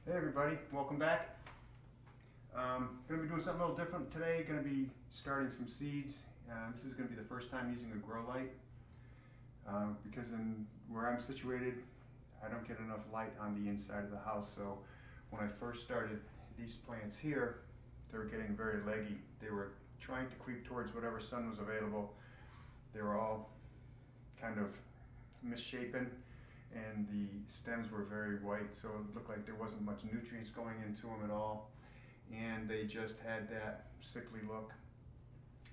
Hey everybody, welcome back. Going to be doing something a little different today. Going to be starting some seeds. This is going to be the first time using a grow light because where I'm situated, I don't get enough light on the inside of the house. So when I first started these plants here, they were getting very leggy. They were trying to creep towards whatever sun was available. They were all kind of misshapen, and the stems were very white, so it looked like there wasn't much nutrients going into them at all, and they just had that sickly look.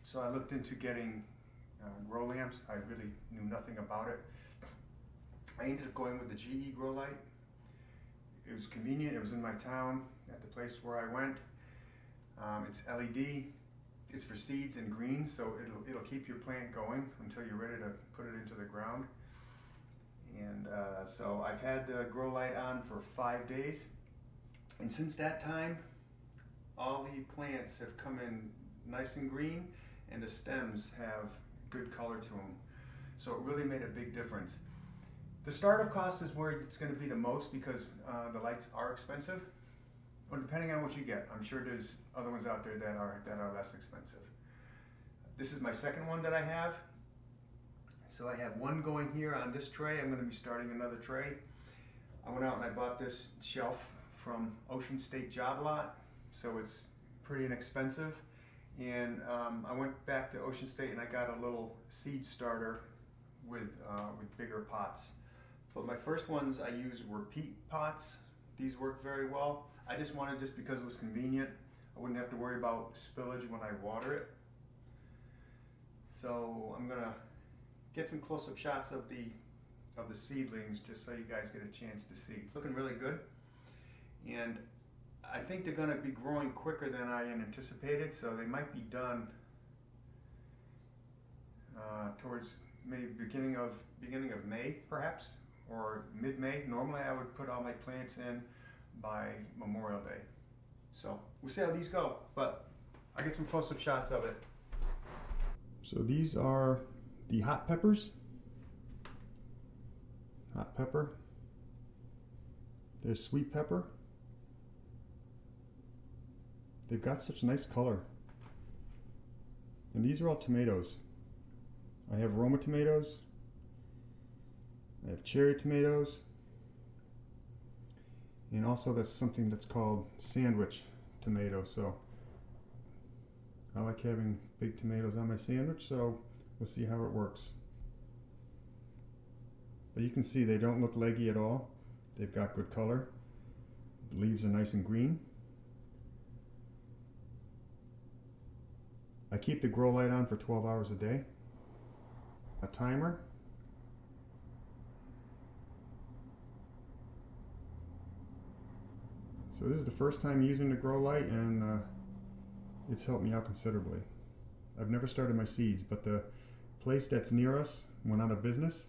So I looked into getting grow lamps. I really knew nothing about it. I ended up going with the GE grow light. It was convenient. It was in my town at the place where I went. It's LED. It's for seeds and greens, so it'll keep your plant going until you're ready to put it into the ground. And so I've had the grow light on for 5 days, and since that time all the plants have come in nice and green, and the stems have good color to them, so it really made a big difference. The startup cost is where it's going to be the most because the lights are expensive, or depending on what you get. I'm sure there's other ones out there that are less expensive. This is my second one that I have. So I have one going here on this tray. I'm going to be starting another tray. I went out and I bought this shelf from Ocean State Job Lot, so it's pretty inexpensive. And I went back to Ocean State and I got a little seed starter with bigger pots. But my first ones I used were peat pots. These worked very well. I just wanted this because it was convenient. I wouldn't have to worry about spillage when I water it. So I'm gonna get some close-up shots of the seedlings just so you guys get a chance to see. Looking really good, and I think they're going to be growing quicker than I anticipated, so they might be done towards maybe beginning of May perhaps, or mid-May. Normally I would put all my plants in by Memorial Day, so we'll see how these go, but I get some close-up shots of it. So these are the hot peppers. Hot pepper. There's sweet pepper. They've got such nice color. And these are all tomatoes. I have Roma tomatoes. I have cherry tomatoes. And also that's something that's called sandwich tomato. So I like having big tomatoes on my sandwich, so we'll see how it works. But you can see they don't look leggy at all. They've got good color. The leaves are nice and green. I keep the grow light on for 12 hours a day. A timer. So this is the first time using the grow light, and it's helped me out considerably. I've never started my seeds, but the place that's near us went out of business.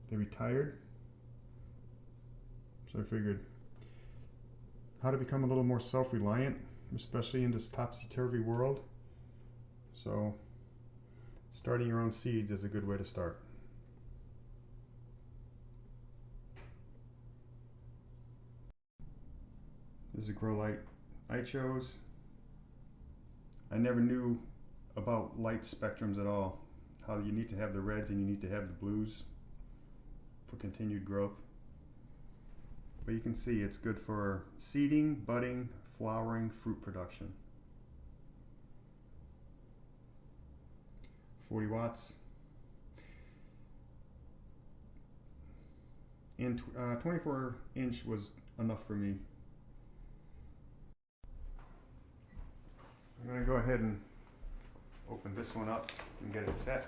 They retired. So I figured how to become a little more self-reliant, especially in this topsy-turvy world. So starting your own seeds is a good way to start. This is a grow light I chose. I never knew about light spectrums at all, how you need to have the reds and you need to have the blues for continued growth. But you can see it's good for seeding, budding, flowering, fruit production. 40 watts. And 24-inch was enough for me. I'm going to go ahead and open this one up and get it set.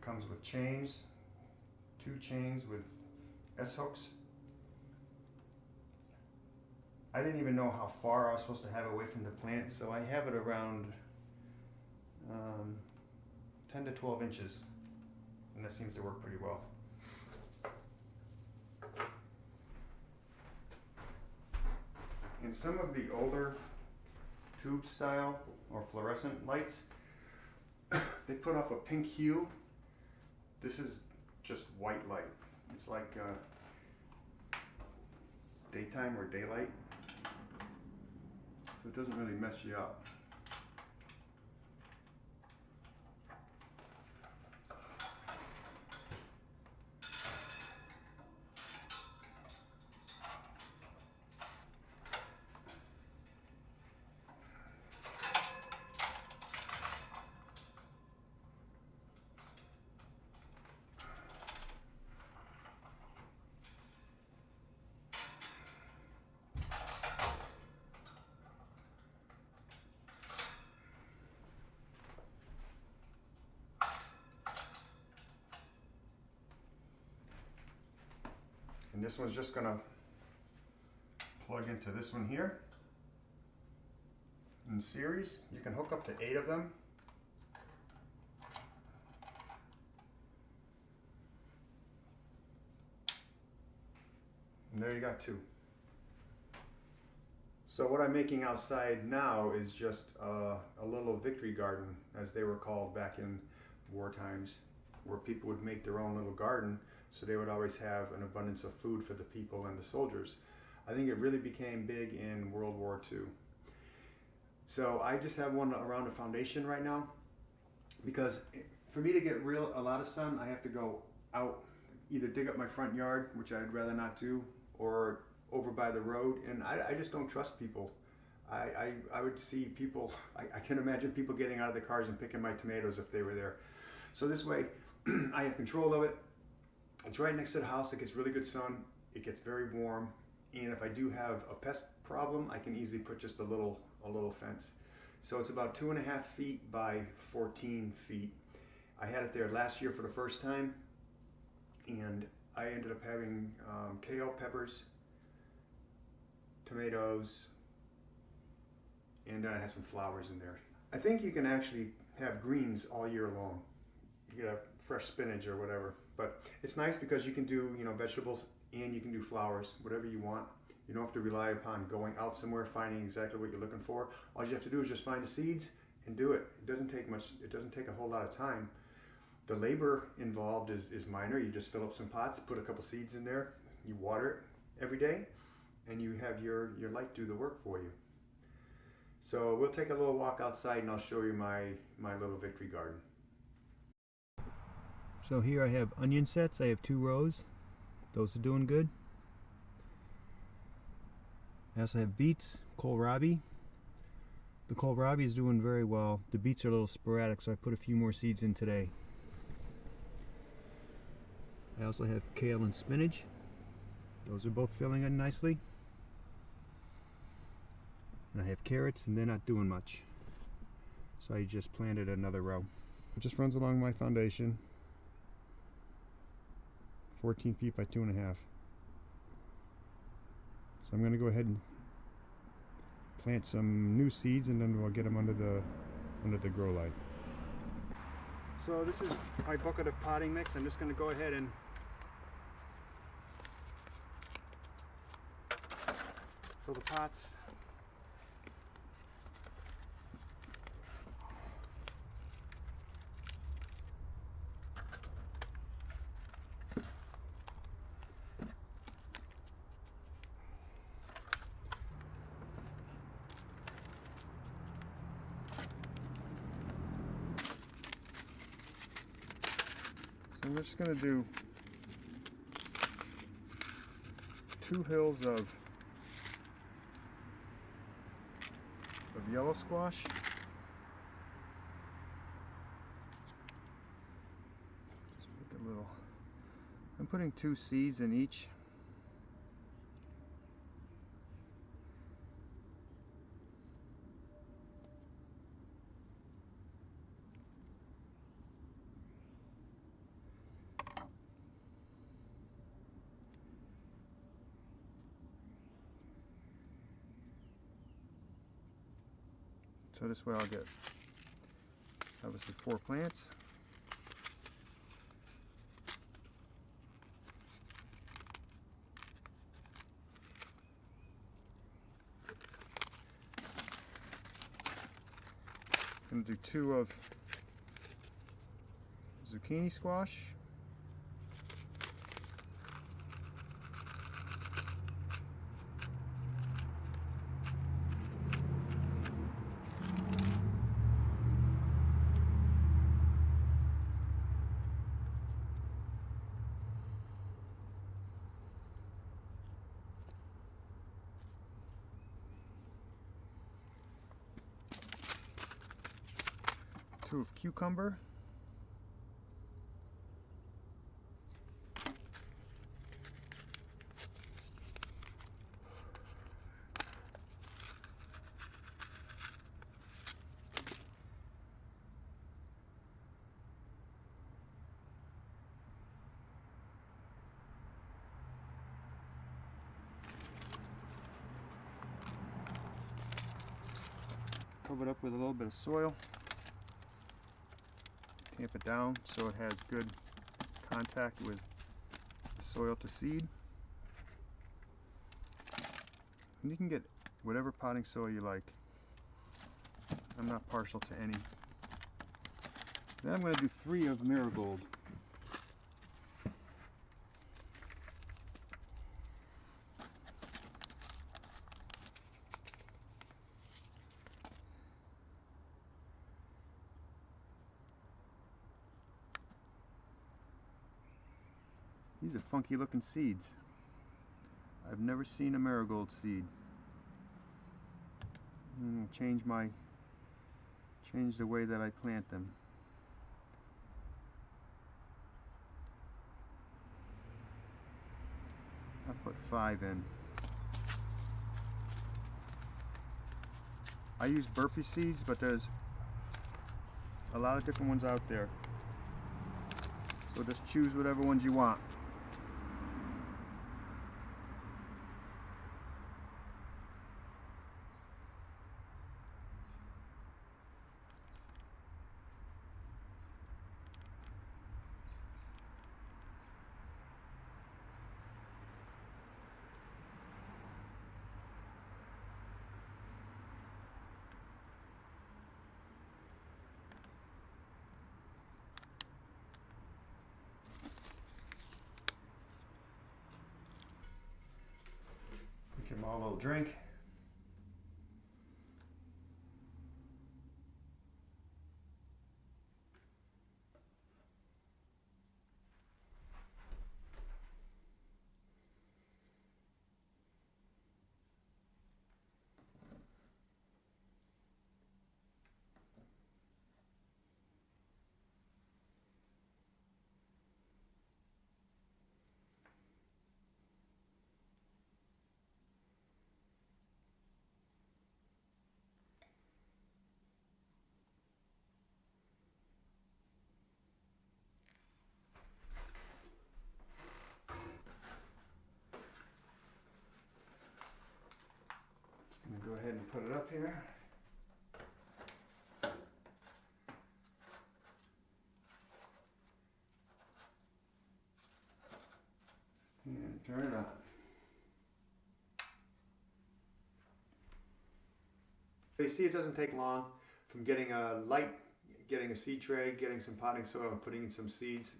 Comes with chains, 2 chains with S-hooks. I didn't even know how far I was supposed to have it away from the plant, so I have it around 10 to 12 inches, and that seems to work pretty well. In some of the older tube style or fluorescent lights, they put off a pink hue. This is just white light. It's like daytime or daylight, so it doesn't really mess you up. And this one's just gonna plug into this one here. In series, you can hook up to 8 of them. And there you got 2. So what I'm making outside now is just a little victory garden, as they were called back in war times, where people would make their own little garden, so they would always have an abundance of food for the people and the soldiers. I think it really became big in World War II. So I just have one around the foundation right now, because for me to get a lot of sun, I have to go out, either dig up my front yard, which I'd rather not do, or over by the road, and I just don't trust people. I would see people, I can imagine people getting out of the cars and picking my tomatoes if they were there. So this way, I have control of it. It's right next to the house. It gets really good sun. It gets very warm. And if I do have a pest problem, I can easily put just a little fence. So it's about 2.5 feet by 14 feet. I had it there last year for the first time, and I ended up having kale, peppers, tomatoes, and then I had some flowers in there. I think you can actually have greens all year long. You can have fresh spinach or whatever. But it's nice because you can do, vegetables, and you can do flowers, whatever you want. You don't have to rely upon going out somewhere, finding exactly what you're looking for. All you have to do is just find the seeds and do it. It doesn't take much, it doesn't take a whole lot of time. The labor involved is minor. You just fill up some pots, put a couple seeds in there, you water it every day, and you have your light do the work for you. So we'll take a little walk outside and I'll show you my little victory garden. So here I have onion sets. I have 2 rows. Those are doing good. I also have beets, kohlrabi. The kohlrabi is doing very well. The beets are a little sporadic, so I put a few more seeds in today. I also have kale and spinach. Those are both filling in nicely. And I have carrots, and they're not doing much. So I just planted another row. It just runs along my foundation. 14 feet by 2.5. So I'm going to go ahead and plant some new seeds, and then we'll get them under the grow light. So this is my bucket of potting mix. I'm just going to go ahead and fill the pots. So we're just going to do 2 hills of yellow squash. Just make a little. I'm putting 2 seeds in each. So this way I'll get Obviously 4 plants. I'm going to do 2 of zucchini squash. Two of cucumber. Cover it up with a little bit of soil. Tamp it down so it has good contact with the soil to seed. And you can get whatever potting soil you like. I'm not partial to any. Then I'm going to do 3 of marigold. These are funky looking seeds. I've never seen a marigold seed. Change the way that I plant them. I'll put 5 in. I use burpee seeds, but there's a lot of different ones out there. So just choose whatever ones you want. Give them all a little drink. Go ahead and put it up here. And turn it on. You see, it doesn't take long from getting a seed tray, getting some potting soil, and putting in some seeds.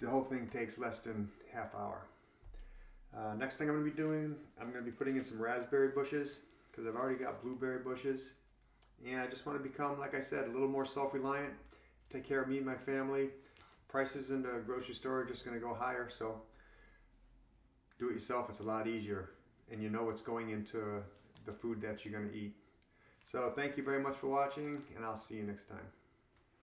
The whole thing takes less than half hour. Next thing I'm going to be doing, I'm going to be putting in some raspberry bushes because I've already got blueberry bushes. And I just want to become, like I said, a little more self-reliant, take care of me and my family. Prices in the grocery store are just going to go higher, so do it yourself. It's a lot easier, and you know what's going into the food that you're going to eat. So thank you very much for watching, and I'll see you next time.